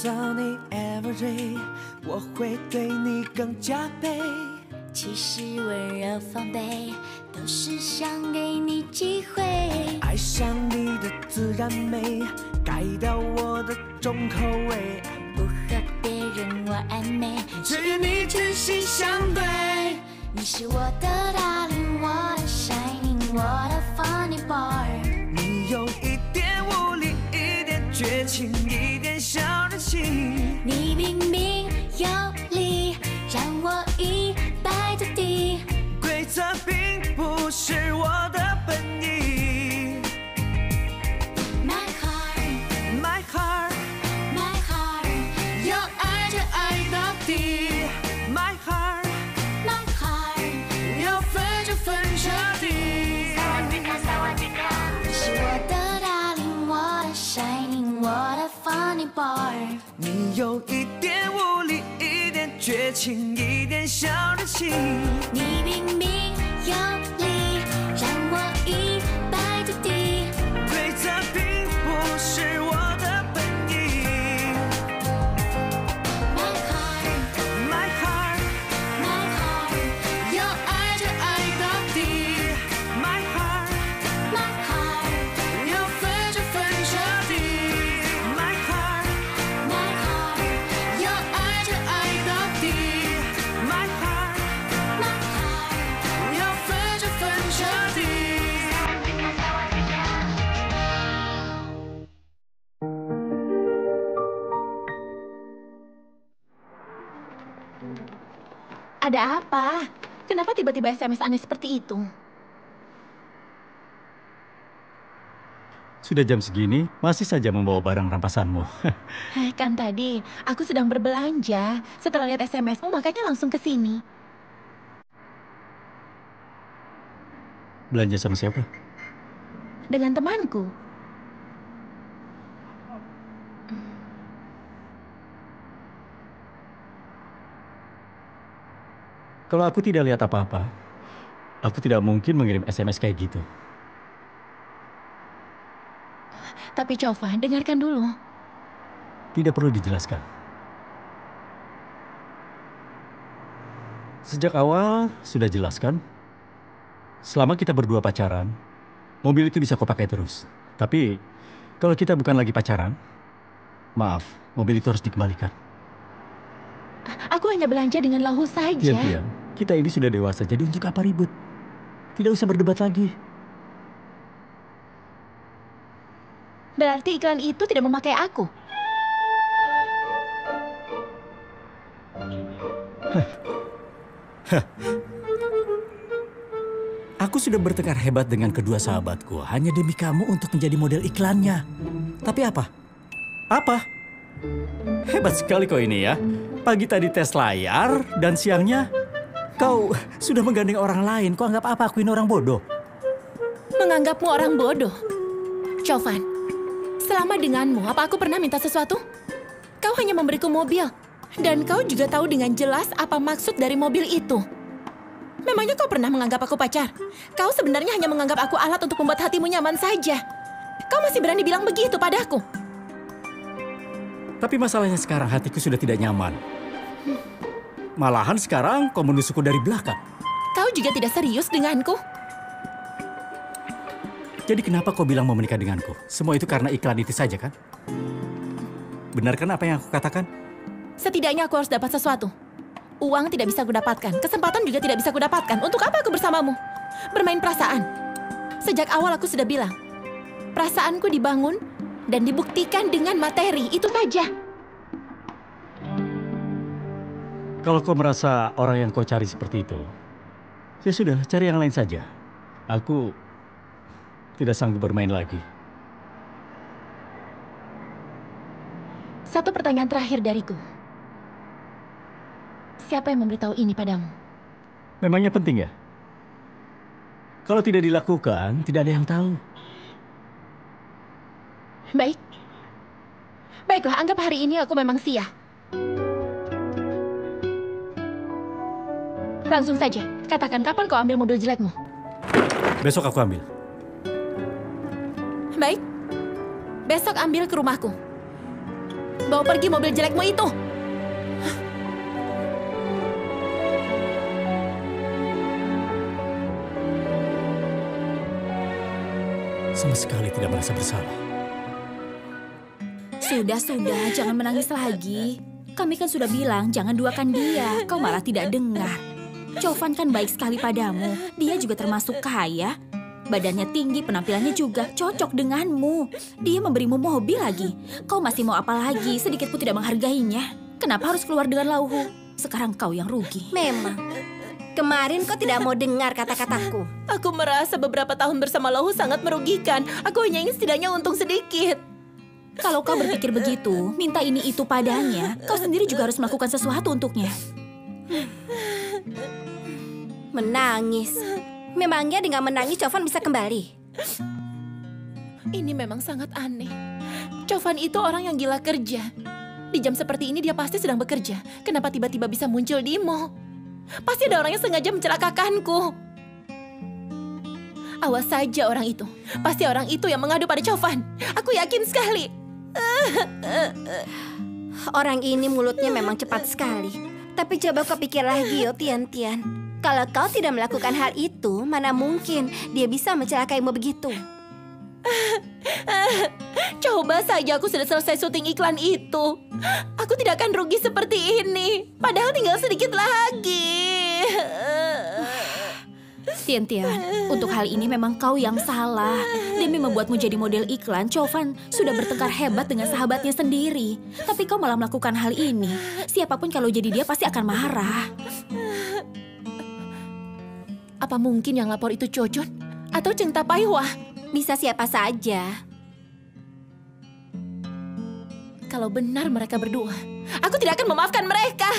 到你 everyday， 我会对你更加倍。其实温柔防备，都是想给你机会。爱上你的自然美，改掉我的重口味。不和别人玩暧昧，只与你真心相对。你是我的 darling， 我的 shining， 我的 funny boy。你有一点无理，一点绝情，一点小任性。你明明有理，让我一败涂地。规则并不是我的本意。My heart， My heart， My heart， 要爱就爱到底。My heart， My heart， 要分就分彻底。你是我的 darling， 我的 shining， 我的 funny boy。你有一点无理，一点绝情，一点小任性。你明明有理，让我一败涂地。规则并不是我的本意。My heart， My heart， My heart， 要爱就爱到底。My heart， My heart， 要分就分彻底。My heart， My heart， 要爱就爱到底。My heart， My heart， 要分就分彻底。Ada apa? Kenapa tiba-tiba SMS aneh seperti itu? Sudah jam segini, masih saja membawa barang rampasanmu. Kan tadi aku sedang berbelanja. Setelah lihat SMS-mu, makanya langsung ke sini. Belanja sama siapa? Dengan temanku. Kalau aku tidak lihat apa-apa, aku tidak mungkin mengirim SMS kayak gitu. Tapi Covan, dengarkan dulu. Tidak perlu dijelaskan. Sejak awal sudah jelaskan. Selama kita berdua pacaran, mobil itu bisa kau pakai terus. Tapi kalau kita bukan lagi pacaran, maaf, mobil itu harus dikembalikan. Aku hanya belanja dengan lahu saja. Diam-diam, kita ini sudah dewasa, jadi untuk apa ribut? Tidak usah berdebat lagi. Berarti iklan itu tidak memakai aku. Aku sudah bertengkar hebat dengan kedua sahabatku hanya demi kamu untuk menjadi model iklannya. Tapi apa? Apa? Hebat sekali kau ini ya. Pagi tadi tes layar dan siangnya kau sudah menggandeng orang lain. Kau anggap apa aku ini orang bodoh? Menganggapmu orang bodoh. Covan, selama denganmu, apa aku pernah minta sesuatu? Kau hanya memberiku mobil. Dan kau juga tahu dengan jelas apa maksud dari mobil itu. Memangnya kau pernah menganggap aku pacar? Kau sebenarnya hanya menganggap aku alat untuk membuat hatimu nyaman saja. Kau masih berani bilang begitu padaku? Tapi masalahnya sekarang hatiku sudah tidak nyaman. Malahan sekarang kau menusukku dari belakang. Kau juga tidak serius denganku? Jadi kenapa kau bilang mau menikah denganku? Semua itu karena iklan itu saja kan? Benar kan apa yang aku katakan? Setidaknya aku harus dapat sesuatu. Uang tidak bisa kudapatkan, kesempatan juga tidak bisa kudapatkan. Untuk apa aku bersamamu? Bermain perasaan. Sejak awal aku sudah bilang, perasaanku dibangun dan dibuktikan dengan materi, itu saja. Kalau kau merasa orang yang kau cari seperti itu, ya sudah, cari yang lain saja. Aku tidak sanggup bermain lagi. Satu pertanyaan terakhir dariku. Siapa yang memberitahu ini padamu? Memangnya penting ya? Kalau tidak dilakukan, tidak ada yang tahu. Baik. Baiklah, anggap hari ini aku memang sia. Langsung saja, katakan kapan kau ambil mobil jelekmu? Besok aku ambil. Baik. Besok ambil ke rumahku. bawa pergi mobil jelekmu itu. Sama sekali tidak merasa bersalah. Sudah, jangan menangis lagi. Kami kan sudah bilang jangan duakan dia. Kau malah tidak dengar. Chovan kan baik sekali padamu. Dia juga termasuk kaya. Badannya tinggi, penampilannya juga cocok denganmu. Dia memberimu mobil lagi. Kau masih mau apa lagi? Sedikit pun tidak menghargainya. Kenapa harus keluar dengan Lauhu? Sekarang kau yang rugi. Memang. Kemarin kau tidak mau dengar kata-kataku. Aku merasa beberapa tahun bersama Lauhu sangat merugikan. Aku hanya ingin setidaknya untung sedikit. Kalau kau berpikir begitu, minta ini itu padanya, kau sendiri juga harus melakukan sesuatu untuknya. Menangis. Memangnya dengan menangis Chovan bisa kembali? Ini memang sangat aneh. Chovan itu orang yang gila kerja. Di jam seperti ini dia pasti sedang bekerja. Kenapa tiba-tiba bisa muncul di mall? Pasti ada orang yang sengaja mencelakakanku. Awas saja orang itu. Pasti orang itu yang mengadu pada Chovan. Aku yakin sekali. Orang ini mulutnya memang cepat sekali. Tapi coba kau pikir lagi, Yo Tian. Kalau kau tidak melakukan hal itu, mana mungkin dia bisa mencelakaimu begitu? Coba saja aku sudah selesai syuting iklan itu. Aku tidak akan rugi seperti ini. Padahal tinggal sedikit lagi. Tian, untuk hal ini memang kau yang salah. Demi membuatmu jadi model iklan, Chovan sudah bertengkar hebat dengan sahabatnya sendiri. Tapi kau malah melakukan hal ini. Siapapun kalau jadi dia pasti akan marah. Apa mungkin yang lapor itu Chojun? Atau Cheng Tapaihwa? Bisa siapa saja. Kalau benar mereka berdua, aku tidak akan memaafkan mereka.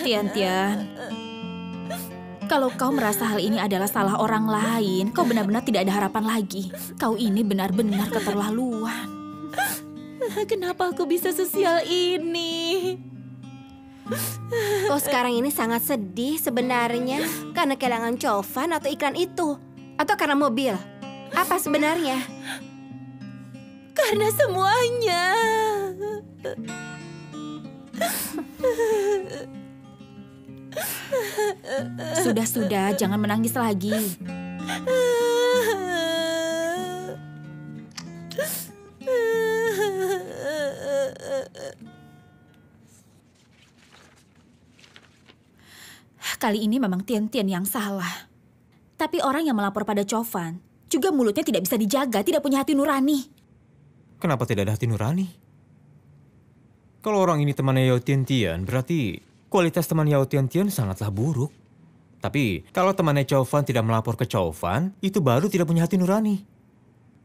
Tian. Kalau kau merasa hal ini adalah salah orang lain, kau benar-benar tidak ada harapan lagi. Kau ini benar-benar keterlaluan. Kenapa aku bisa sesial ini? Kau sekarang ini sangat sedih sebenarnya karena kehilangan Chovan atau iklan itu. Atau karena mobil. Apa sebenarnya? Karena semuanya. Sudah, jangan menangis lagi. Kali ini memang Tian yang salah. Tapi orang yang melapor pada Chovan juga mulutnya tidak bisa dijaga, tidak punya hati nurani. Kenapa tidak ada hati nurani? Kalau orang ini temannya Yao Tian, berarti kualitas teman Yao Tian sangatlah buruk. Tapi kalau temannya Chovan tidak melapor ke Chovan, itu baru tidak punya hati nurani.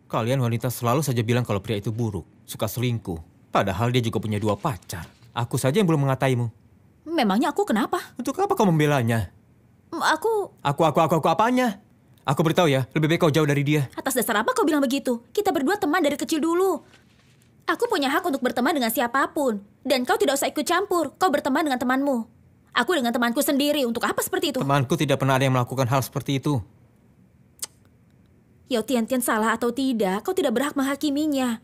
Kalian wanita selalu saja bilang kalau pria itu buruk, suka selingkuh. Padahal dia juga punya 2 pacar. Aku saja yang belum mengataimu. Memangnya aku kenapa? Untuk apa kau membelanya? Aku Apanya? Aku beritahu ya, lebih baik kau jauh dari dia. atas dasar apa kau bilang begitu? Kita berdua teman dari kecil dulu. Aku punya hak untuk berteman dengan siapapun. Dan kau tidak usah ikut campur. Kau berteman dengan temanmu. Aku dengan temanku sendiri. Untuk apa seperti itu? Temanku tidak pernah ada yang melakukan hal seperti itu. Yao Tian salah atau tidak, kau tidak berhak menghakiminya.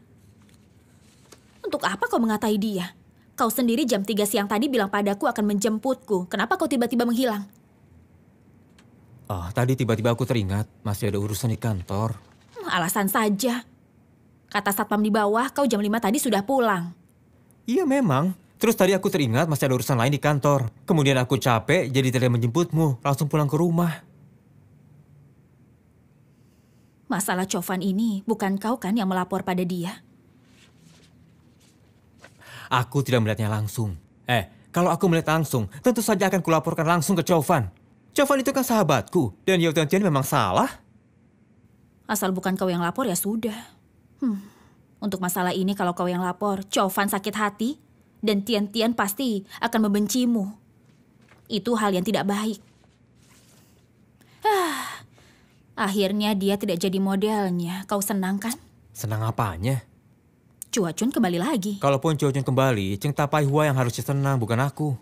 Untuk apa kau mengatai dia? Kau sendiri jam 3 siang tadi bilang padaku akan menjemputku. Kenapa kau tiba-tiba menghilang? Tadi tiba-tiba aku teringat masih ada urusan di kantor. Alasan saja. Kata satpam di bawah, kau jam 5 tadi sudah pulang. Iya memang. Terus tadi aku teringat masih ada urusan lain di kantor. Kemudian aku capek jadi tidak menjemputmu. Langsung pulang ke rumah. Masalah Chovan ini bukan kau kan yang melapor pada dia? Aku tidak melihatnya langsung. Kalau aku melihat langsung, tentu saja akan kulaporkan langsung ke Chovan. Chovan itu kan sahabatku, dan Yao Tian memang salah. Asal bukan kau yang lapor ya sudah. Untuk masalah ini kalau kau yang lapor, Chovan sakit hati, dan Tian pasti akan membencimu. Itu hal yang tidak baik. Akhirnya dia tidak jadi modelnya. Kau senang kan? Senang apanya? Chua-chun kembali lagi. Kalaupun Chua-chun kembali, Cheng Tapaihwa yang harusnya senang, bukan aku.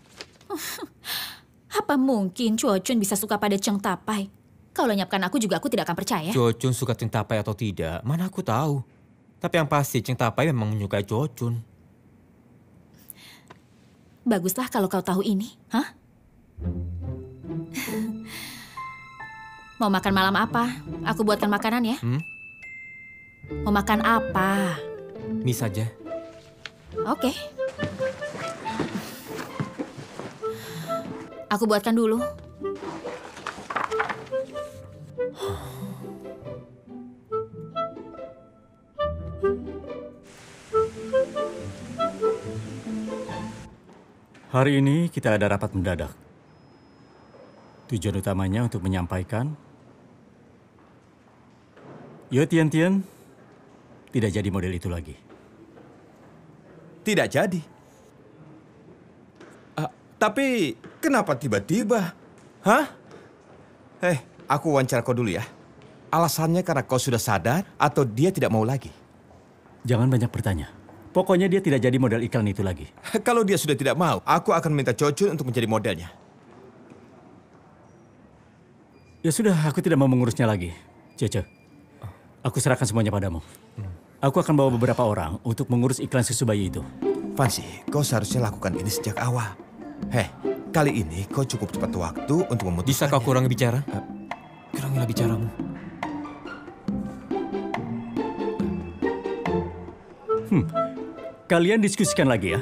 Apa mungkin Chua-chun bisa suka pada Cheng Tapai? Kalau lenyapkan aku juga aku tidak akan percaya. Jo Chun suka Cheng Tapai atau tidak, mana aku tahu. Tapi yang pasti Cheng Tapai memang menyukai Jo Chun. Baguslah kalau kau tahu ini. Hah? Mau makan malam apa? Aku buatkan makanan ya. Mau makan apa? Mie saja. Oke. Aku buatkan dulu. Hari ini kita ada rapat mendadak. Tujuan utamanya untuk menyampaikan Yo Tian Tian tidak jadi model itu lagi. Tidak jadi. Tapi kenapa tiba-tiba? Hah? Aku wawancara kau dulu ya. Alasannya karena kau sudah sadar atau dia tidak mau lagi? Jangan banyak bertanya. Pokoknya dia tidak jadi model iklan itu lagi. Kalau dia sudah tidak mau, aku akan minta Jo Chun untuk menjadi modelnya. Ya sudah, aku tidak mau mengurusnya lagi. Cece, aku serahkan semuanya padamu. Aku akan bawa beberapa orang untuk mengurus iklan susu bayi itu. Fancy, kau seharusnya lakukan ini sejak awal. Kali ini kau cukup cepat waktu untuk memutuskan. Bisa kau kurangi bicara? Kurangilah bicaramu. Kalian diskusikan lagi ya.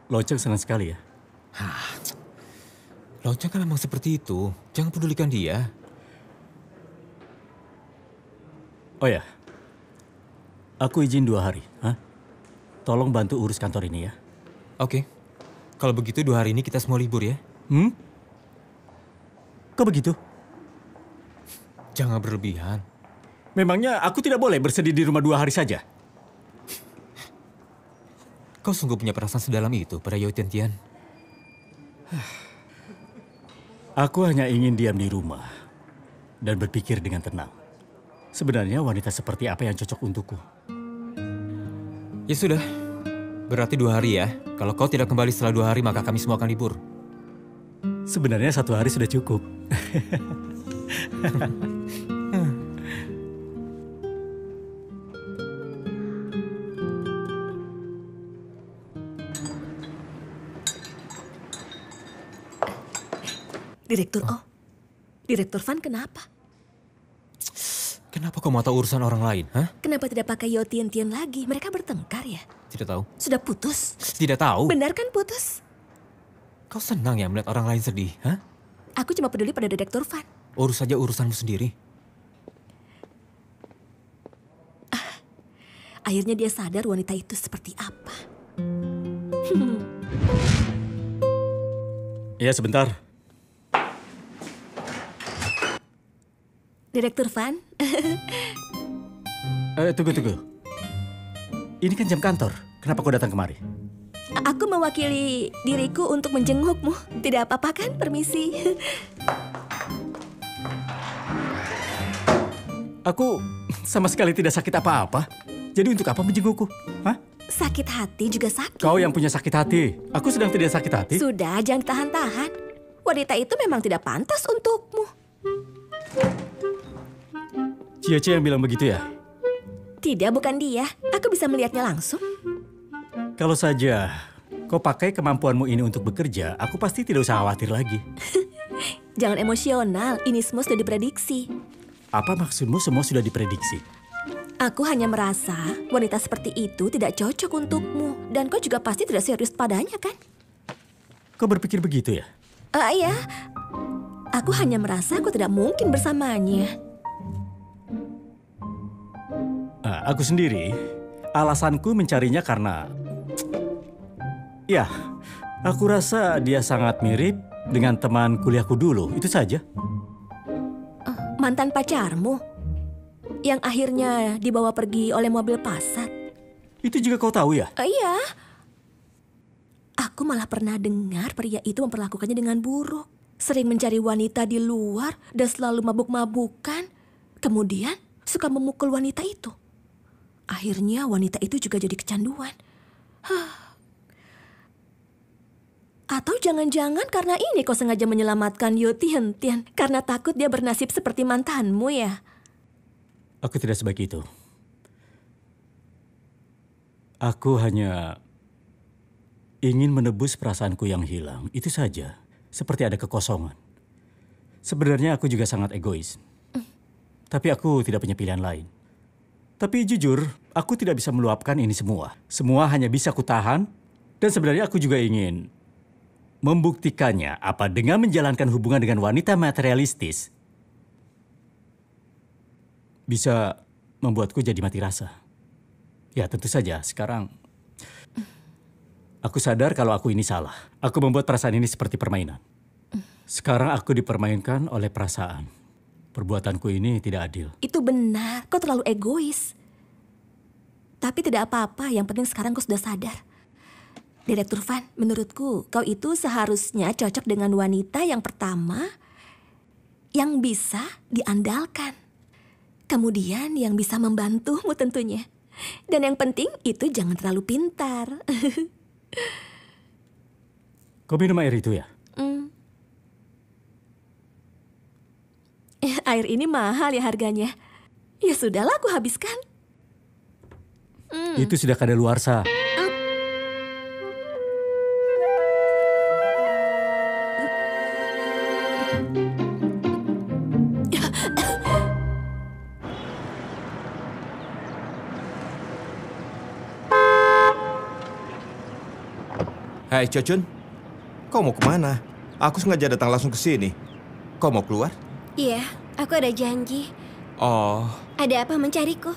Loceng senang sekali ya. Loceng kan memang seperti itu. Jangan pedulikan dia. Oh ya, aku izin 2 hari. Tolong bantu urus kantor ini ya. Oke. Kalau begitu 2 hari ini kita semua libur ya. Kok begitu? Jangan berlebihan. Memangnya aku tidak boleh bersedih di rumah 2 hari saja? Kau sungguh punya perasaan sedalam itu pada Yo Tian Tian. Aku hanya ingin diam di rumah dan berpikir dengan tenang. Sebenarnya wanita seperti apa yang cocok untukku? Ya sudah, berarti 2 hari ya. Kalau kau tidak kembali setelah 2 hari, maka kami semua akan libur. Sebenarnya 1 hari sudah cukup. Direktur Van kenapa? Kenapa kau mau tahu urusan orang lain? Kenapa tidak pakai Yo Tian Tian lagi? Mereka bertengkar ya? Tidak tahu. Sudah putus? Tidak tahu. Benar kan putus? Kau senang ya melihat orang lain sedih? Aku cuma peduli pada Direktur Van. Urus saja urusanmu sendiri. Akhirnya dia sadar wanita itu seperti apa. Ya sebentar. Direktur Van. Tunggu. Ini kan jam kantor. Kenapa kau datang kemari? Aku mewakili diriku untuk menjengukmu. Tidak apa-apa kan? Permisi. Aku sama sekali tidak sakit apa-apa. Jadi untuk apa menjengukku? Sakit hati juga sakit. Kau yang punya sakit hati. Aku sedang tidak sakit hati. Sudah, jangan tahan-tahan. Wanita itu memang tidak pantas untukmu. Cie-cie yang bilang begitu ya? Tidak, bukan dia. Aku bisa melihatnya langsung. Kalau saja kau pakai kemampuanmu ini untuk bekerja, aku pasti tidak usah khawatir lagi. Jangan emosional, ini semua sudah diprediksi. Apa maksudmu semua sudah diprediksi? Aku hanya merasa wanita seperti itu tidak cocok untukmu. Dan kau juga pasti tidak serius padanya kan? Kau berpikir begitu ya? Iya. Aku hanya merasa aku tidak mungkin bersamanya. Aku sendiri, alasanku mencarinya karena... Ya, aku rasa dia sangat mirip dengan teman kuliahku dulu, itu saja. Mantan pacarmu? Yang akhirnya dibawa pergi oleh mobil Passat? Itu juga kau tahu ya? Iya. Aku malah pernah dengar pria itu memperlakukannya dengan buruk. Sering mencari wanita di luar dan selalu mabuk-mabukan. Kemudian suka memukul wanita itu. Akhirnya wanita itu juga jadi kecanduan. Atau jangan-jangan karena ini kau sengaja menyelamatkan Yo Tian Tian karena takut dia bernasib seperti mantanmu ya? Aku tidak sebaik itu. Aku hanya ingin menebus perasaanku yang hilang, itu saja. Seperti ada kekosongan. Sebenarnya aku juga sangat egois. Tapi aku tidak punya pilihan lain. Tapi jujur, aku tidak bisa meluapkan ini semua. Semua hanya bisa kutahan. Dan sebenarnya aku juga ingin membuktikannya apa dengan menjalankan hubungan dengan wanita materialistis bisa membuatku jadi mati rasa. Ya tentu saja, sekarang aku sadar kalau aku ini salah. Aku membuat perasaan ini seperti permainan. Sekarang aku dipermainkan oleh perasaan. Perbuatanku ini tidak adil. Itu benar, kau terlalu egois. Tapi tidak apa-apa, yang penting sekarang kau sudah sadar. Direktur Van, menurutku kau itu seharusnya cocok dengan wanita yang pertama yang bisa diandalkan. Kemudian yang bisa membantumu tentunya. Dan yang penting itu jangan terlalu pintar. Kau minum air itu ya? Air ini mahal ya harganya. Ya sudahlah aku habiskan. Itu sudah kadaluarsa. Hai Chojun, kau mau kemana? Aku sengaja datang langsung ke sini. Kau mau keluar? Iya, aku ada janji. Oh, Ada apa mencariku?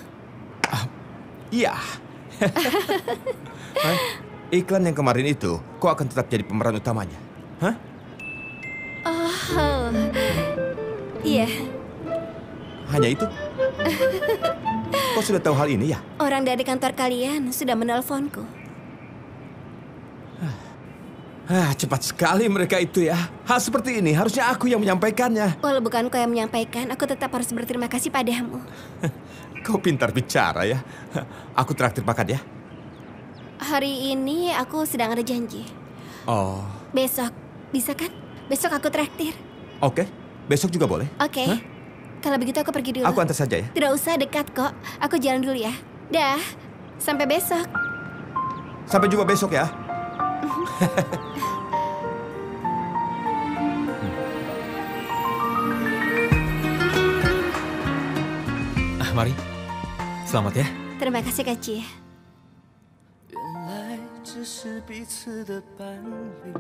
iya. Hai, iklan yang kemarin itu, kau akan tetap jadi pemeran utamanya. Hah? Oh, iya. Hanya itu? Kau sudah tahu hal ini ya? Orang dari kantor kalian sudah menelponku. Cepat sekali mereka itu ya. Hal seperti ini harusnya aku yang menyampaikannya. Walau bukan kau yang menyampaikan, aku tetap harus berterima kasih padamu. Kau pintar bicara ya. Aku traktir makan ya. Hari ini aku sedang ada janji. Oh, Besok, bisa kan? Besok aku traktir. oke. Besok juga boleh. Oke. Hah? Kalau begitu aku pergi dulu. Aku antar saja ya. Tidak usah, dekat kok. Aku jalan dulu ya. Dah. Sampai besok. Sampai jumpa besok ya. Mari. Selamat ya. Terima kasih, Kak Cie. 原来只是彼此的伴侣。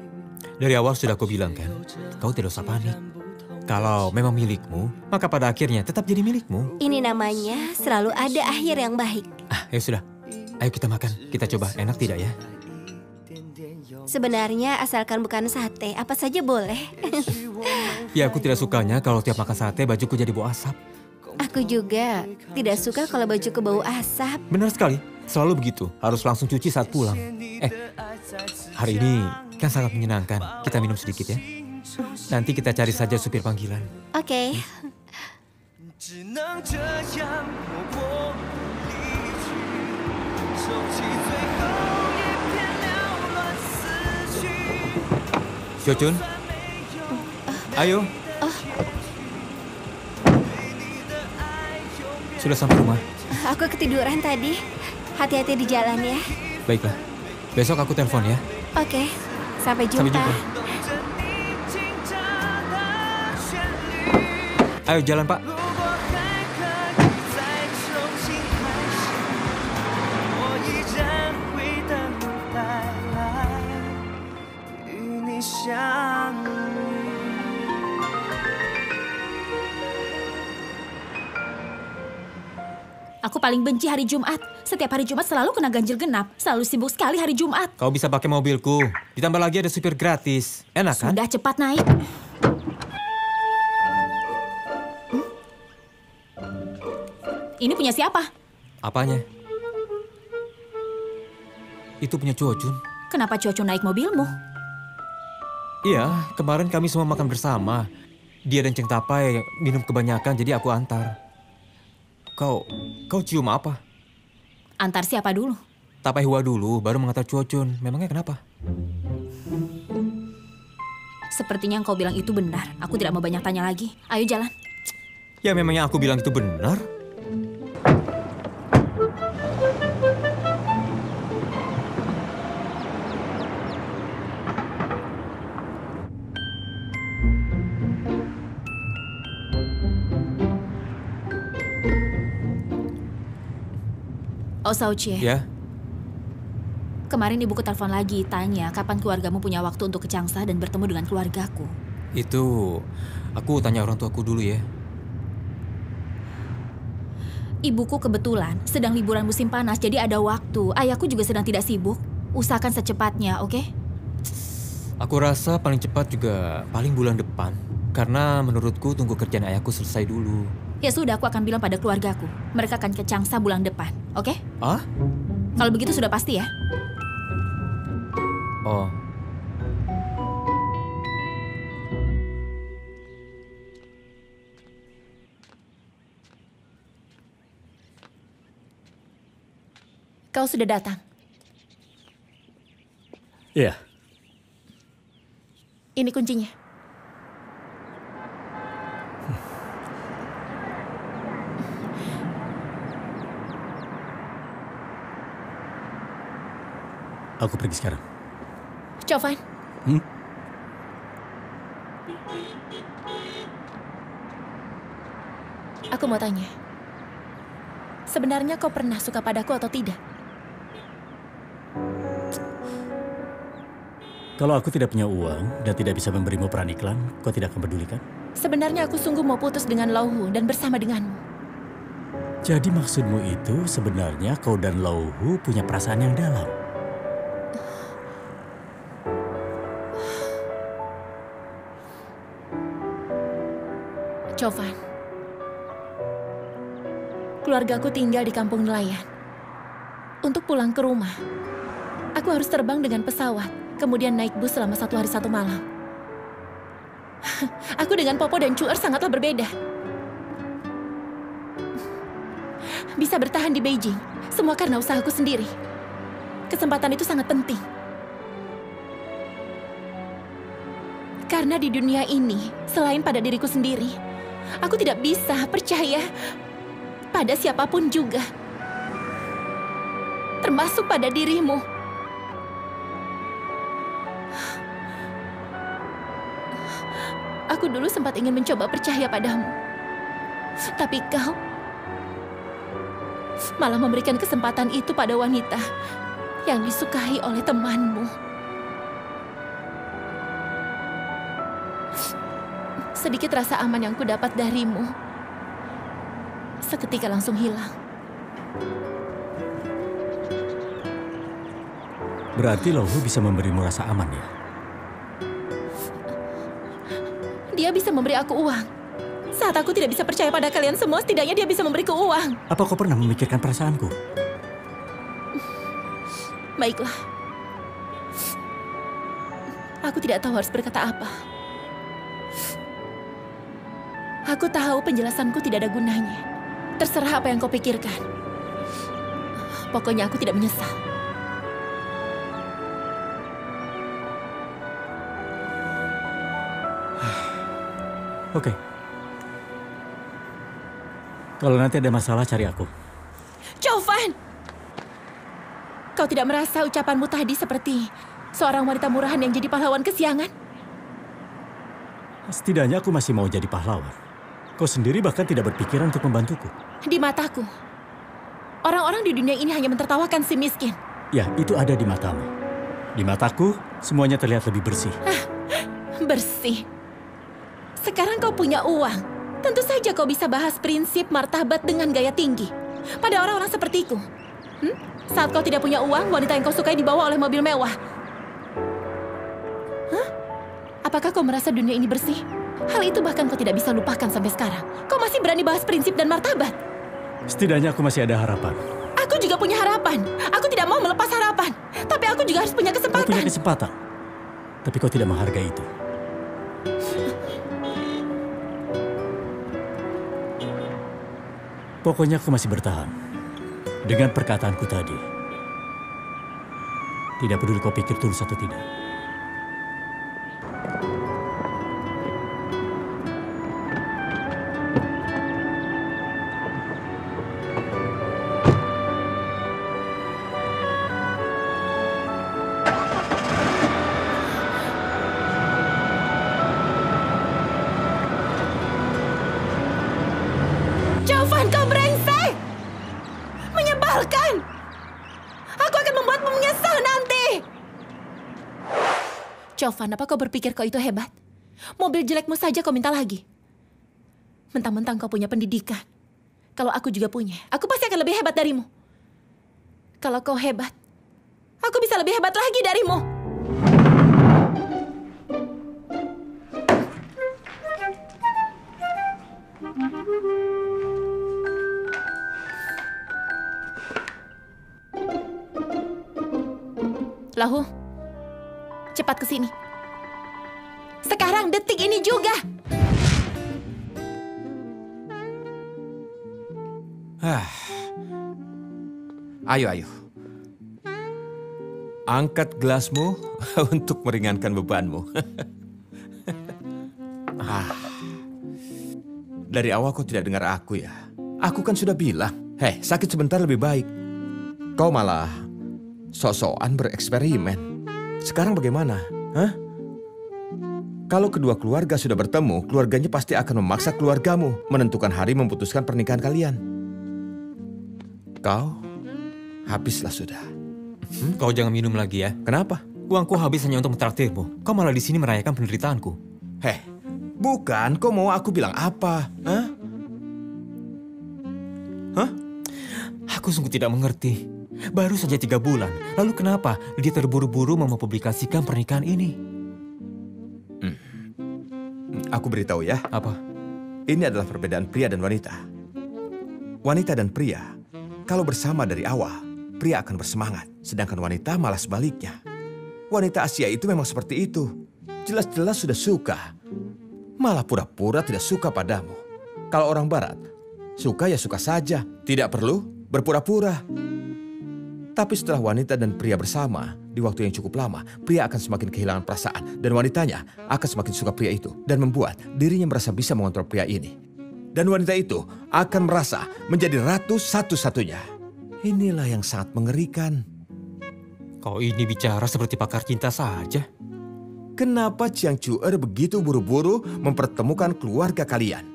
Dari awal sudah aku bilang kan, kau tidak usah panik. Kalau memang milikmu, maka pada akhirnya tetap jadi milikmu. Ini namanya selalu ada akhir yang baik. Ya sudah, ayo kita makan. Kita coba, enak tidak ya? Sebenarnya asalkan bukan sate, apa saja boleh. Ya aku tidak sukanya kalau tiap makan sate bajuku jadi bau asap. Aku juga tidak suka kalau bajuku bau asap. Benar sekali, selalu begitu. Harus langsung cuci saat pulang. Hari ini kan sangat menyenangkan. Kita minum sedikit ya. Nanti kita cari saja supir panggilan. Oke. 只能这样默默离去，收起最后一片缭乱思绪。 Chojun, ayo. Sudah sampai rumah? Aku ketiduran tadi. Hati-hati di jalan ya. Baiklah, besok aku telepon ya. Oke. Sampai jumpa. Sampai jumpa. Ayo jalan Pak. 如果还可以再重新开始，我依然会等待与你相遇。 Aku paling benci hari Jumat. Setiap hari Jumat selalu kena ganjil genap. Selalu sibuk sekali hari Jumat. Kau bisa pakai mobilku. Ditambah lagi ada supir gratis. Enak kan? Sudah cepat naik. Ini punya siapa? Apanya? Itu punya Cuocun. Kenapa Cuocun naik mobilmu? Iya, kemarin kami semua makan bersama. Dia dan Ceng Tapai minum kebanyakan, jadi aku antar. Kau cium apa? Antar siapa dulu? Tapai Hua dulu, baru mengantar Cuocun. Memangnya kenapa? Sepertinya yang kau bilang itu benar. Aku tidak mau banyak tanya lagi. Ayo jalan. Ya memangnya aku bilang itu benar? Oh, Saucie. Ya, Kemarin ibuku telepon lagi, tanya kapan keluargamu punya waktu untuk ke Changsha dan bertemu dengan keluargaku. itu aku tanya orang tuaku dulu ya. Ibuku kebetulan sedang liburan musim panas, jadi ada waktu. Ayahku juga sedang tidak sibuk. Usahakan secepatnya, oke? Aku rasa paling cepat juga paling bulan depan. Karena menurutku tunggu kerjaan ayahku selesai dulu. Ya sudah, aku akan bilang pada keluargaku. Mereka akan ke Changsha bulan depan, oke? Ah? Kalau begitu sudah pasti ya? Oh. Kau sudah datang. Iya. Ini kuncinya. Aku pergi sekarang. Chovan, aku mau tanya. Sebenarnya kau pernah suka padaku atau tidak? Kalau aku tidak punya uang dan tidak bisa memberimu peran iklan, kau tidak akan peduli kan? Sebenarnya aku sungguh mau putus dengan Lauhu dan bersama denganmu. Jadi maksudmu itu sebenarnya kau dan Lauhu punya perasaan yang dalam? Chovan, keluargaku tinggal di kampung nelayan. Untuk pulang ke rumah, aku harus terbang dengan pesawat, kemudian naik bus selama 1 hari 1 malam. Aku dengan Popo dan Cuer sangatlah berbeda. Bisa bertahan di Beijing, semua karena usahaku sendiri. Kesempatan itu sangat penting. Karena di dunia ini, selain pada diriku sendiri, aku tidak bisa percaya pada siapapun juga. Termasuk pada dirimu. Aku dulu sempat ingin mencoba percaya padamu. Tapi kau malah memberikan kesempatan itu pada wanita yang disukai oleh temanmu. Sedikit rasa aman yang kudapat darimu seketika langsung hilang. Berarti Lauhu bisa memberimu rasa aman ya? Dia bisa memberi aku uang. Saat aku tidak bisa percaya pada kalian semua, setidaknya dia bisa memberiku uang. Apa kau pernah memikirkan perasaanku? Baiklah. Aku tidak tahu harus berkata apa. Aku tahu penjelasanku tidak ada gunanya. Terserah apa yang kau pikirkan. Pokoknya aku tidak menyesal. Oke. Kalau nanti ada masalah, cari aku. Chovan! Kau tidak merasa ucapanmu tadi seperti seorang wanita murahan yang jadi pahlawan kesiangan? Setidaknya aku masih mau jadi pahlawan. Kau sendiri bahkan tidak berpikiran untuk membantuku. Di mataku, orang-orang di dunia ini hanya mentertawakan si miskin. Ya, itu ada di matamu. Di mataku, semuanya terlihat lebih bersih. Bersih. Sekarang kau punya uang. Tentu saja kau bisa bahas prinsip martabat dengan gaya tinggi. Pada orang-orang sepertiku. Saat kau tidak punya uang, wanita yang kau sukai dibawa oleh mobil mewah. Apakah kau merasa dunia ini bersih? Hal itu bahkan kau tidak bisa lupakan sampai sekarang. Kau masih berani bahas prinsip dan martabat. Setidaknya aku masih ada harapan. Aku juga punya harapan. Aku tidak mau melepas harapan. Tapi aku juga harus punya Kau kesempatan. punya kesempatan, tapi kau tidak menghargai itu. Pokoknya aku masih bertahan dengan perkataanku tadi. Tidak peduli kau pikir tulus atau tidak. Jovan, kau brengsek! Menyebalkan! Aku akan membuatmu menyesal nanti! Jovan, apa kau berpikir kau itu hebat? Mobil jelekmu saja kau minta lagi. Mentang-mentang kau punya pendidikan. Kalau aku juga punya, aku pasti akan lebih hebat darimu. Kalau kau hebat, aku bisa lebih hebat lagi darimu. Lahu, cepat ke sini. Sekarang, detik ini juga. Ayo. Angkat gelasmu untuk meringankan bebanmu. Dari awal kau tidak dengar aku ya? Aku kan sudah bilang, hei, sakit sebentar lebih baik. Kau malah sok-sokan bereksperimen. Sekarang bagaimana? Hah? Kalau kedua keluarga sudah bertemu, keluarganya pasti akan memaksa keluargamu menentukan hari memutuskan pernikahan kalian. Kau habislah sudah. Kau jangan minum lagi ya. Kenapa? Uangku habis hanya untuk mentraktirmu. Kau malah di sini merayakan penderitaanku. Heh, bukan. Kau mau aku bilang apa? Hah? Hah? Aku sungguh tidak mengerti. Baru saja 3 bulan. Lalu kenapa dia terburu-buru mempublikasikan pernikahan ini? Aku beritahu ya. Apa? Ini adalah perbedaan pria dan wanita. Wanita dan pria, kalau bersama dari awal, pria akan bersemangat. Sedangkan wanita malah sebaliknya. Wanita Asia itu memang seperti itu. Jelas-jelas sudah suka. Malah pura-pura tidak suka padamu. Kalau orang Barat, suka ya suka saja. Tidak perlu berpura-pura. Tapi setelah wanita dan pria bersama, di waktu yang cukup lama, pria akan semakin kehilangan perasaan. Dan wanitanya akan semakin suka pria itu. Dan membuat dirinya merasa bisa mengontrol pria ini. Dan wanita itu akan merasa menjadi ratu satu-satunya. Inilah yang sangat mengerikan. Kau ini bicara seperti pakar cinta saja. Kenapa Chiang Chuer begitu buru-buru mempertemukan keluarga kalian?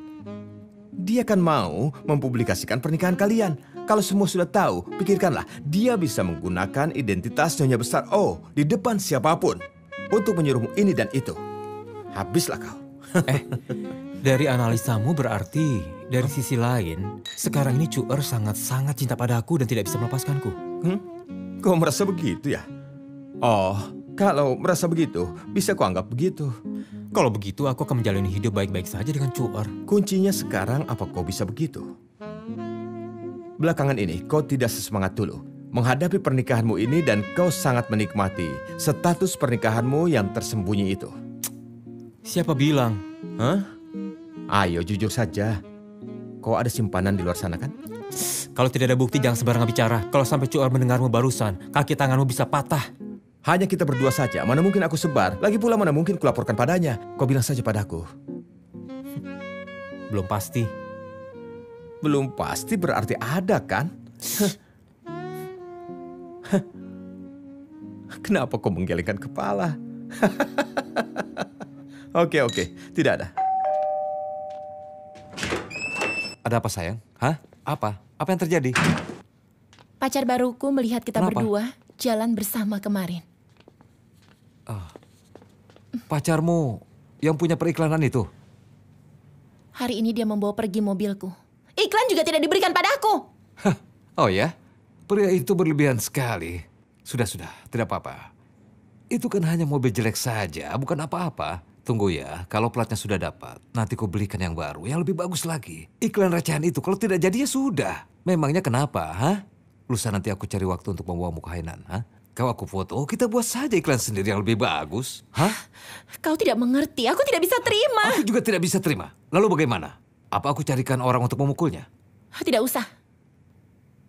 Dia kan mau mempublikasikan pernikahan kalian. Kalau semua sudah tahu, pikirkanlah, dia bisa menggunakan identitas Nyonya Besar O di depan siapapun untuk menyuruhmu ini dan itu. Habislah kau. Dari analisamu berarti dari sisi lain, sekarang ini Chuer sangat-sangat cinta padaku dan tidak bisa melepaskanku. Kau merasa begitu ya? Oh, kalau merasa begitu, bisa kau anggap begitu. Kalau begitu, aku akan menjalani hidup baik-baik saja dengan Chuer. Kuncinya sekarang apa kau bisa begitu? Belakangan ini kau tidak sesemangat dulu menghadapi pernikahanmu ini dan kau sangat menikmati status pernikahanmu yang tersembunyi itu. Siapa bilang? Hah? Ayo jujur saja. Kau ada simpanan di luar sana kan? Kalau tidak ada bukti jangan sembarangan bicara. Kalau sampai Chuer mendengarmu barusan, kaki tanganmu bisa patah. Hanya kita berdua saja, mana mungkin aku sebar. Lagi pula mana mungkin kulaporkan padanya. Kau bilang saja padaku. Belum pasti. Belum pasti berarti ada kan? Kenapa kau menggelengkan kepala? Oke, tidak ada. Ada apa sayang? Hah? Apa? Apa yang terjadi? Pacar baruku melihat kita Kenapa? berdua jalan bersama kemarin. Pacarmu yang punya periklanan itu? Hari ini dia membawa pergi mobilku. Iklan juga tidak diberikan padaku. Oh ya? Pria itu berlebihan sekali. Sudah, tidak apa-apa. Itu kan hanya mobil jelek saja, bukan apa-apa. Tunggu ya, kalau platnya sudah dapat, nanti kau belikan yang baru, yang lebih bagus lagi. Iklan recehan itu kalau tidak jadi ya sudah. Memangnya kenapa, hah? Lusa nanti aku cari waktu untuk membawamu ke Hainan. Kau aku foto, kita buat saja iklan sendiri yang lebih bagus. Kau tidak mengerti, aku tidak bisa terima. Aku juga tidak bisa terima. Lalu bagaimana? Apa aku carikan orang untuk memukulnya? Tidak usah.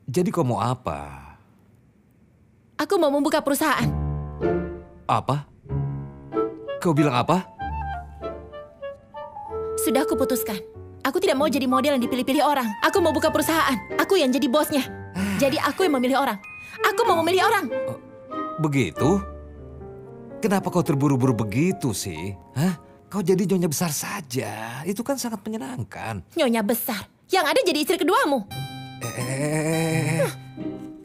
Jadi kau mau apa? Aku mau membuka perusahaan. Apa? Kau bilang apa? Sudah aku putuskan. Aku tidak mau jadi model yang dipilih-pilih orang. Aku mau buka perusahaan. Aku yang jadi bosnya. Jadi aku yang memilih orang. Aku mau memilih orang. Begitu? Kenapa kau terburu-buru begitu sih? Kau jadi nyonya besar saja. Itu kan sangat menyenangkan. Nyonya besar? Yang ada jadi istri keduamu.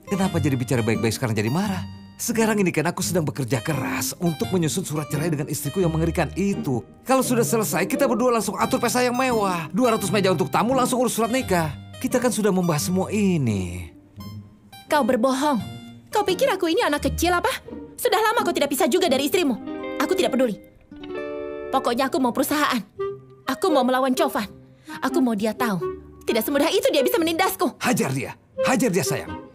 Kenapa jadi bicara baik-baik sekarang jadi marah? Sekarang ini kan aku sedang bekerja keras untuk menyusun surat cerai dengan istriku yang mengerikan itu. Kalau sudah selesai, kita berdua langsung atur pesta yang mewah. 200 meja untuk tamu, langsung urus surat nikah. Kita kan sudah membahas semua ini. Kau berbohong. Kau pikir aku ini anak kecil apa? Sudah lama kau tidak pisah juga dari istrimu. Aku tidak peduli. Pokoknya aku mau perusahaan. Aku mau melawan Chauvin. Aku mau dia tahu. Tidak semudah itu dia bisa menindasku. Hajar dia sayang.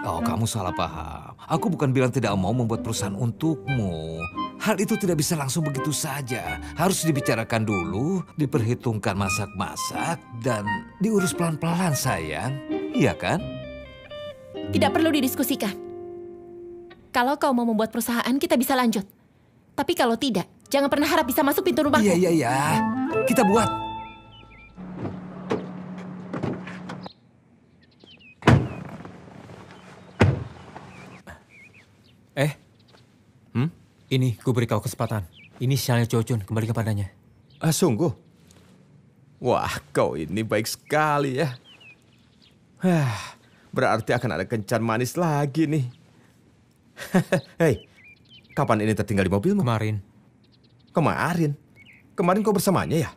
Oh, kamu salah paham. Aku bukan bilang tidak mau membuat perusahaan untukmu. Hal itu tidak bisa langsung begitu saja. Harus dibicarakan dulu, diperhitungkan masak-masak, dan diurus pelan-pelan sayang. Iya kan? Tidak perlu didiskusikan. Kalau kau mau membuat perusahaan, kita bisa lanjut. Tapi kalau tidak, jangan pernah harap bisa masuk pintu rumahku. Iya. Kita buat. Ini, ku beri kau kesempatan. Ini sialnya Chojun, kembali kepadanya. Sungguh? Wah, kau ini baik sekali ya. Berarti akan ada kencan manis lagi nih. Hei, kapan ini tertinggal di mobilmu? Kemarin. Kemarin kau bersamanya ya?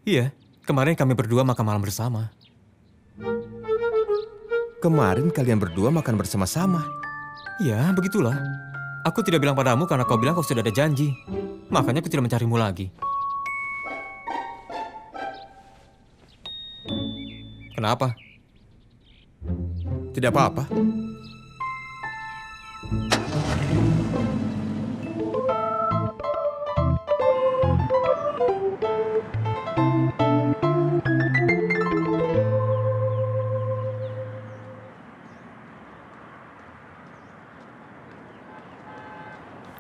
Iya, kemarin kami berdua makan malam bersama. Kemarin kalian berdua makan bersama-sama? Iya, begitulah. Aku tidak bilang padamu karena kau bilang kau sudah ada janji. Makanya aku tidak mencarimu lagi. Kenapa? Tidak apa-apa.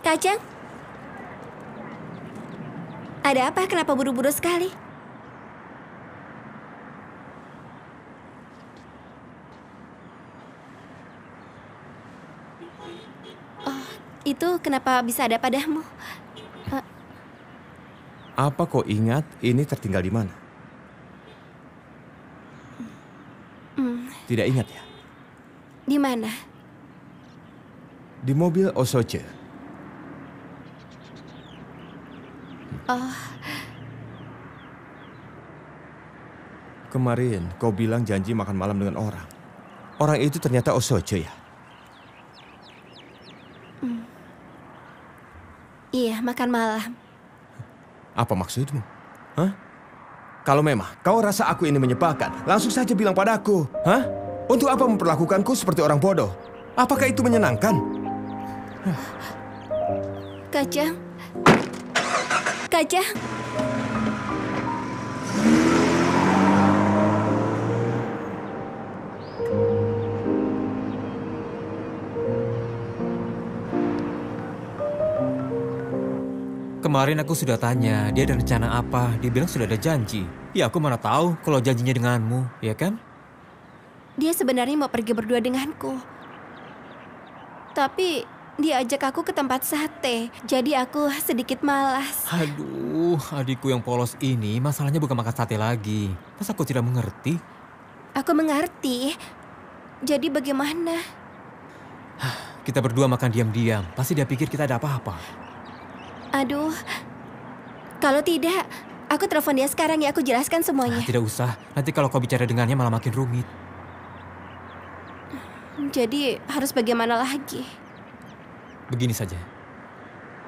Kajang? Ada apa? Kenapa buru-buru sekali? Oh, itu kenapa bisa ada padamu? Apa kau ingat ini tertinggal di mana? Tidak ingat ya? Di mana? Di mobil Osoche. Oh. Kemarin kau bilang janji makan malam dengan orang. Orang itu ternyata Osoche ya? Iya, makan malam. Apa maksudmu? Kalau memang kau rasa aku ini menyebalkan, langsung saja bilang padaku. Untuk apa memperlakukanku seperti orang bodoh? Apakah itu menyenangkan? Kajang. Kajang. Kemarin aku sudah tanya, dia ada rencana apa? Dia bilang sudah ada janji. Ya aku mana tahu kalau janjinya denganmu, ya kan? Dia sebenarnya mau pergi berdua denganku. Tapi dia ajak aku ke tempat sate, jadi aku sedikit malas. Aduh, adikku yang polos ini masalahnya bukan makan sate lagi. Masa aku tidak mengerti? Aku mengerti. Jadi bagaimana? Kita berdua makan diam-diam, pasti dia pikir kita ada apa-apa. Aduh, kalau tidak, aku telepon dia sekarang ya, aku jelaskan semuanya. Tidak usah, nanti kalau kau bicara dengannya malah makin rumit. Jadi harus bagaimana lagi? Begini saja,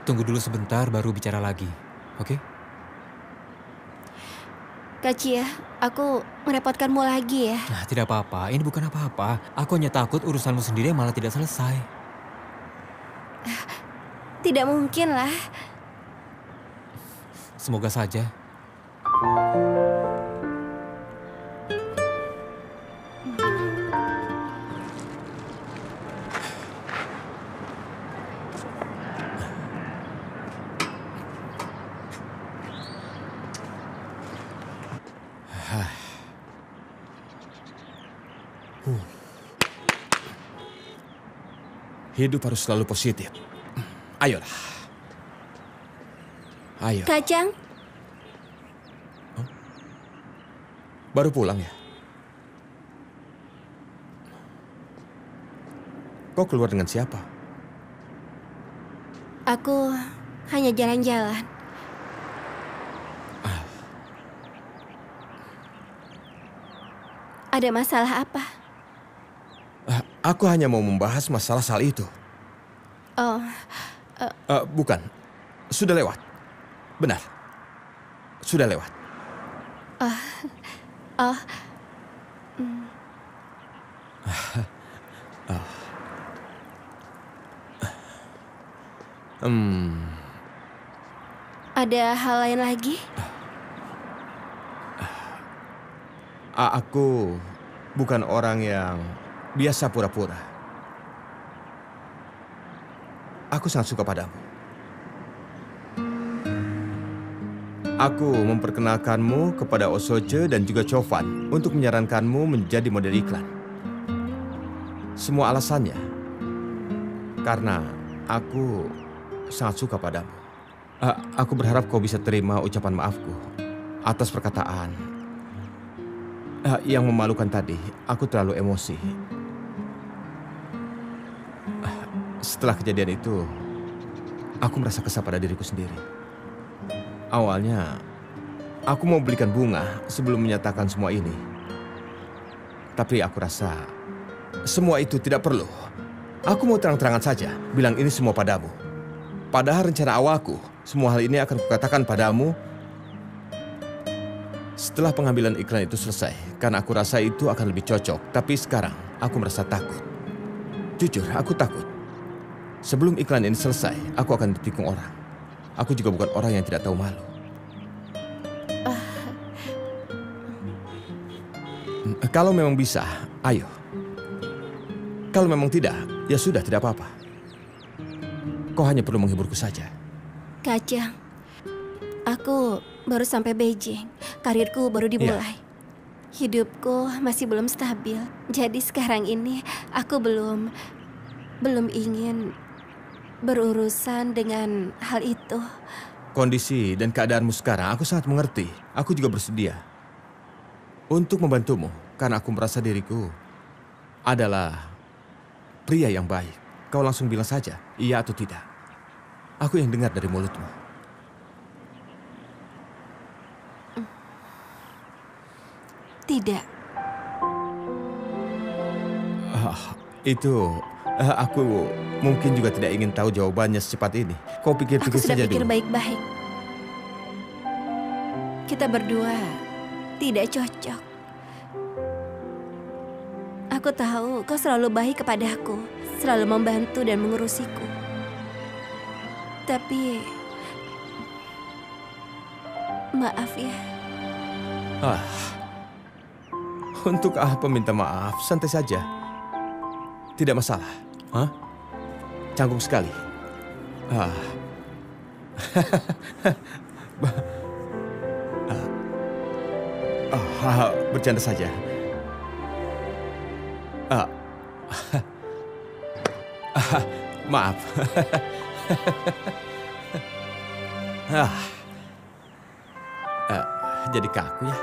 tunggu dulu sebentar baru bicara lagi, oke? Kak Cia, aku merepotkanmu lagi ya. Nah, tidak apa-apa. Ini bukan apa-apa. Aku hanya takut urusanmu sendiri malah tidak selesai. Tidak mungkin lah. Semoga saja. Hidup harus selalu positif. Ayolah. Ayo. Kajang, Baru pulang ya? Kau keluar dengan siapa? aku hanya jalan-jalan. Ada masalah apa? Aku hanya mau membahas masalah soal itu. Oh, Bukan. Sudah lewat. Benar. Sudah lewat. oh, ada hal lain lagi? Aku bukan orang yang biasa pura-pura. Aku sangat suka padamu. Aku memperkenalkanmu kepada Osoche dan juga Chovan untuk menyarankanmu menjadi model iklan. Semua alasannya karena aku sangat suka padamu. Aku berharap kau bisa terima ucapan maafku atas perkataan yang memalukan tadi. Aku terlalu emosi. Setelah kejadian itu, aku merasa kesal pada diriku sendiri. Awalnya, aku mau belikan bunga sebelum menyatakan semua ini. Tapi aku rasa semua itu tidak perlu. Aku mau terang-terangan saja bilang ini semua padamu. Padahal rencana awalku, semua hal ini akan kukatakan padamu setelah pengambilan iklan itu selesai. Karena aku rasa itu akan lebih cocok. Tapi sekarang aku merasa takut. Jujur, aku takut. Sebelum iklan ini selesai, aku akan ditikung orang. Aku juga bukan orang yang tidak tahu malu. Kalau memang bisa, ayo. Kalau memang tidak, ya sudah, tidak apa-apa. Kau hanya perlu menghiburku saja. Kajang, aku baru sampai Beijing. Karirku baru dimulai. Hidupku masih belum stabil. Jadi sekarang ini aku belum ingin berurusan dengan hal itu. Kondisi dan keadaanmu sekarang aku sangat mengerti. Aku juga bersedia untuk membantumu karena aku merasa diriku adalah pria yang baik. Kau langsung bilang saja, iya atau tidak. Aku yang dengar dari mulutmu. Tidak. Itu aku mungkin juga tidak ingin tahu jawabannya secepat ini. Kau pikir-pikir saja dulu. Aku sudah pikir baik-baik. Kita berdua tidak cocok. Aku tahu kau selalu baik kepadaku, selalu membantu dan mengurusiku. Tapi maaf ya. Untuk apa minta maaf? Santai saja. Tidak masalah. Canggung sekali. Bercanda saja. Maaf. Jadi kaku ya.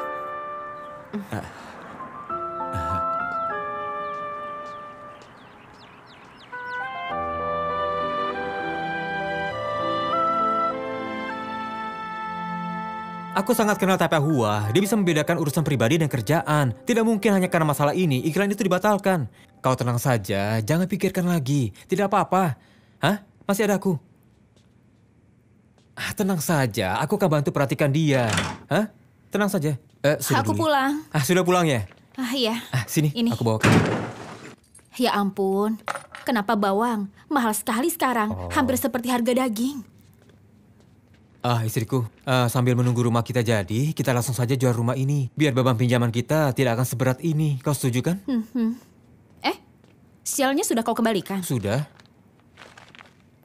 Aku sangat kenal Taipei Hua. Dia bisa membedakan urusan pribadi dan kerjaan. Tidak mungkin hanya karena masalah ini, iklan itu dibatalkan. Kau tenang saja, jangan pikirkan lagi. Tidak apa-apa. Masih ada aku. Tenang saja, aku akan bantu perhatikan dia. Tenang saja. Sudah Aku dulu. pulang. Sudah pulang ya? Iya. Sini, Ini. aku bawakan. Ya ampun, kenapa bawang? Mahal sekali sekarang, hampir seperti harga daging. Istriku, sambil menunggu rumah kita jadi, kita langsung saja jual rumah ini. Biar beban pinjaman kita tidak akan seberat ini. Kau setuju kan? Sialnya sudah kau kembalikan? Sudah.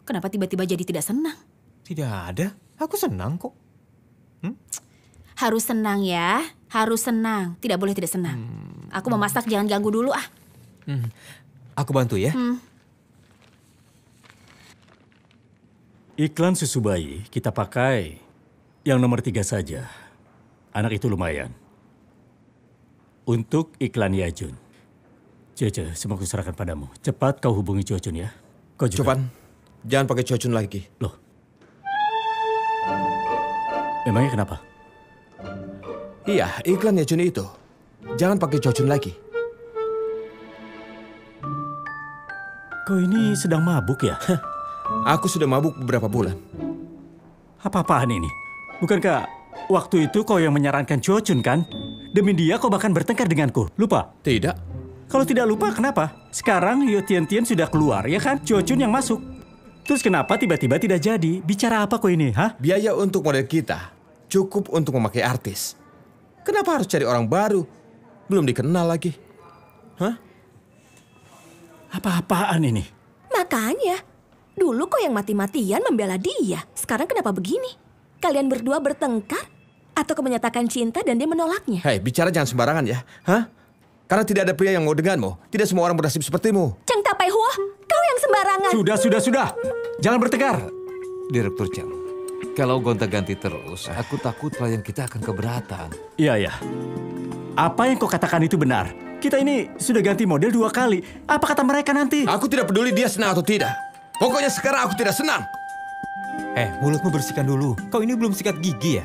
Kenapa tiba-tiba jadi tidak senang? Tidak ada. Aku senang kok. Harus senang ya, harus senang. Tidak boleh tidak senang. Aku memasak, jangan ganggu dulu ah. Aku bantu ya. Iklan susu bayi kita pakai yang nomor 3 saja. Anak itu lumayan. Untuk iklan Yajun. Cece, semua kuserahkan padamu. Cepat kau hubungi Cocun ya. Kau juga. Coban, jangan pakai Cocun lagi. Loh. Memangnya kenapa? Iya, iklan Yajun itu. Jangan pakai Cocun lagi. Kau ini sedang mabuk ya? Aku sudah mabuk beberapa bulan. Apa-apaan ini? Bukankah waktu itu kau yang menyarankan Cocun kan? Demi dia kau bahkan bertengkar denganku. Lupa? Tidak. Kalau tidak lupa kenapa? Sekarang Yo Tian Tian sudah keluar ya kan? Cocun yang masuk. Terus kenapa tiba-tiba tidak jadi? Bicara apa kau ini, hah? Biaya untuk model kita cukup untuk memakai artis. Kenapa harus cari orang baru? Belum dikenal lagi. Hah? Apa-apaan ini? Makanya, dulu kau yang mati-matian membela dia. Sekarang kenapa begini? Kalian berdua bertengkar? Atau kau menyatakan cinta dan dia menolaknya? Hei, bicara jangan sembarangan ya. Hah? Karena tidak ada pria yang mau denganmu. Tidak semua orang bernasib sepertimu. Cheng Tapai Hua, kau yang sembarangan. Sudah. Jangan bertengkar. Direktur Cheng, kalau gonta-ganti terus, aku takut klien kita akan keberatan. Iya. Apa yang kau katakan itu benar. Kita ini sudah ganti model 2 kali. Apa kata mereka nanti? Aku tidak peduli dia senang atau tidak. Pokoknya sekarang aku tidak senang. Mulutmu bersihkan dulu. Kau ini belum sikat gigi ya?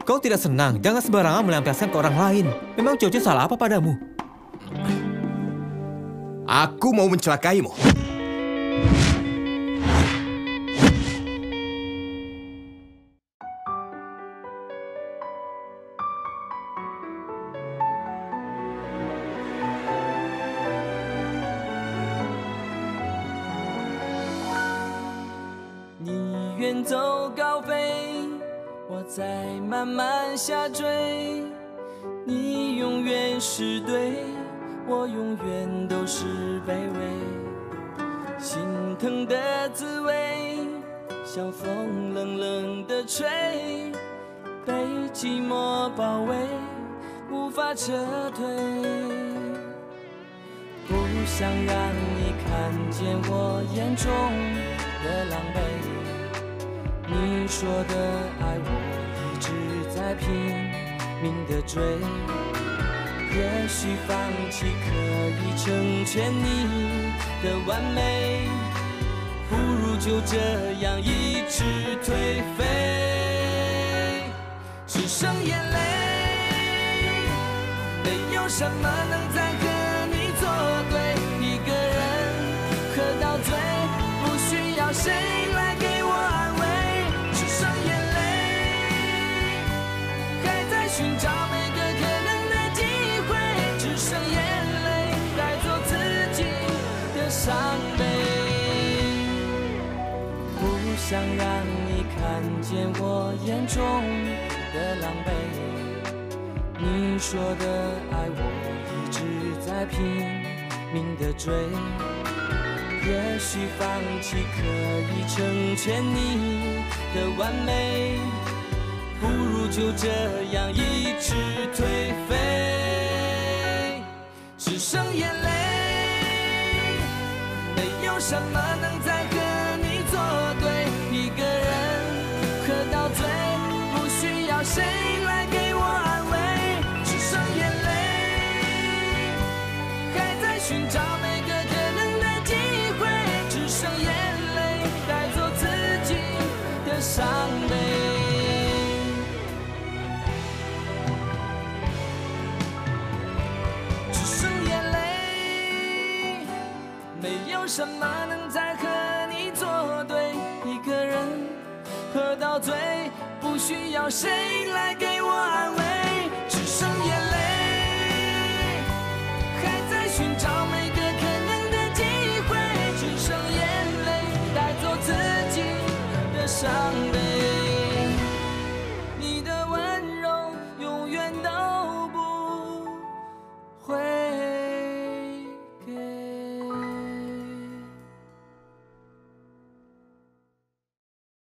Kau tidak senang, jangan sembarangan melampiaskan ke orang lain. Memang Cocun salah apa padamu? Aku mau mencelakaimu.你远走高飞，我在慢慢下坠。你永远是对，我永远都是卑微。心疼的滋味，像风冷冷的吹，被寂寞包围，无法撤退。不想让你看见我眼中的狼狈。你说的爱我一直在拼命地追，也许放弃可以成全你的完美，不如就这样一直颓废，只剩眼泪，没有什么能再和你作对，一个人喝到醉，不需要谁来给我安慰。寻找每个可能的机会，只剩眼泪带走自己的伤悲。不想让你看见我眼中的狼狈。你说的爱我一直在拼命地追，也许放弃可以成全你的完美。不如就这样一直颓废，只剩眼泪，没有什么能再和你作对，一个人喝到醉，不需要谁来给我安慰，只剩眼泪，还在寻找每个可能的机会，只剩眼泪带走自己的伤悲。有什么能再和你作对？一个人喝到醉，不需要谁来给我安慰，只寻找